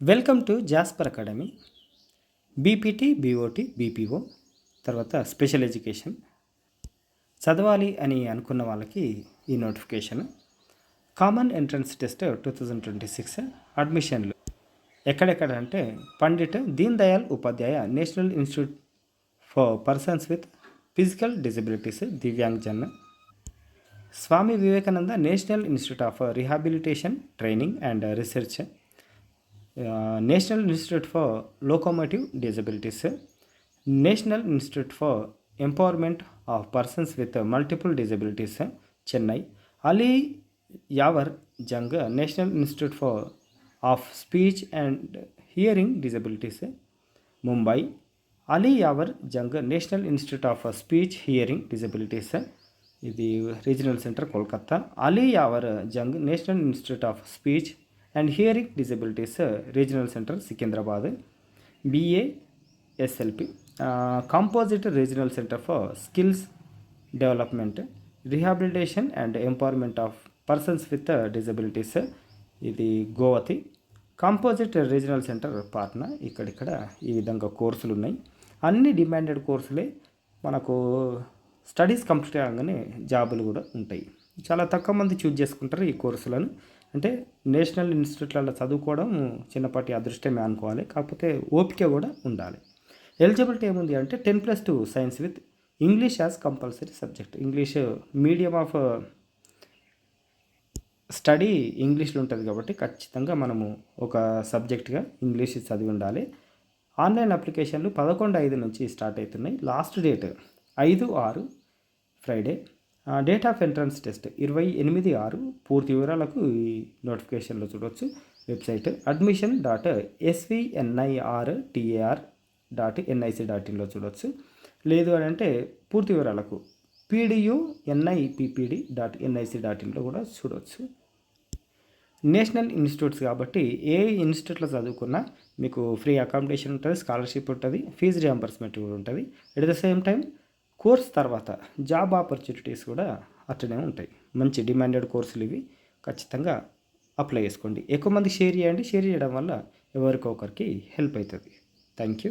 Welcome to Jasper academy. BPT, BOT, BPO తర్వాత special education చదవాలి అని అనుకున్న వాళ్ళకి ఈ నోటిఫికేషన్. కామన్ ఎంట్రన్స్ టెస్ట్ 2026 అడ్మిషన్లు ఎక్కడెక్కడ అంటే Pandit Deen Dayal Upadhyaya national institute for persons with physical disabilities Divyangjan, Swami Vivekananda national institute of rehabilitation training and research, national institute for locomotive disabilities, national institute for empowerment of persons with multiple disabilities Chennai, Ali Yavar Jung national institute for of speech and hearing disabilities Mumbai, Ali Yavar Jung national institute of speech hearing disabilities ఇది regional centre Kolkata, Ali Yavar Jung national institute of speech and hearing disabilities regional centre Secunderabad, బిఏఎస్ఎల్పి, composite regional centre for skills development rehabilitation and empowerment of persons with disabilities ఇది గోవతి, composite regional centre Patna. ఇక్కడిక్కడ ఈ విధంగా కోర్సులు ఉన్నాయి. అన్ని demanded కోర్సులే. మనకు studies complete కాగానే జాబులు కూడా ఉంటాయి. చాలా తక్కువ మంది చూజ్ చేసుకుంటారు ఈ కోర్సులను. అంటే నేషనల్ ఇన్స్టిట్యూట్లలో చదువుకోవడం చిన్నపాటి అదృష్టమే అనుకోవాలి, కాకపోతే ఓపిక కూడా ఉండాలి. ఎలిజిబిలిటీ ఏముంది అంటే 10+2 science with English as compulsory subject. English medium of study ఇంగ్లీష్లో ఉంటుంది కాబట్టి ఖచ్చితంగా మనము ఒక సబ్జెక్ట్గా ఇంగ్లీష్ చదివి ఉండాలి. ఆన్లైన్ అప్లికేషన్లు 11/5 నుంచి స్టార్ట్ అవుతున్నాయి. Last date 5/6 Friday. Date of entrance test 28/6. పూర్తి వివరాలకు ఈ నోటిఫికేషన్లో చూడవచ్చు. వెబ్సైట్ admission.svnirtar.nic.inలో చూడవచ్చు. లేదు అని అంటే పూర్తి వివరాలకు pdu.nippd.nic.inలో కూడా చూడవచ్చు. నేషనల్ ఇన్స్టిట్యూట్స్ కాబట్టి ఏ ఇన్స్టిట్యూట్లో చదువుకున్నా మీకు ఫ్రీ అకామిడేషన్ ఉంటుంది, స్కాలర్షిప్ ఉంటుంది, ఫీజు రియంబర్స్మెంట్ కూడా ఉంటుంది. At the same time course తర్వాత జాబ్ ఆపర్చునిటీస్ కూడా అట్లనే ఉంటాయి. మంచి డిమాండెడ్ కోర్సులు ఇవి. ఖచ్చితంగా అప్లై చేసుకోండి. ఎక్కువ మంది షేర్ చేయండి. షేర్ చేయడం వల్ల ఎవరికొకరికి హెల్ప్ అవుతుంది. Thank you.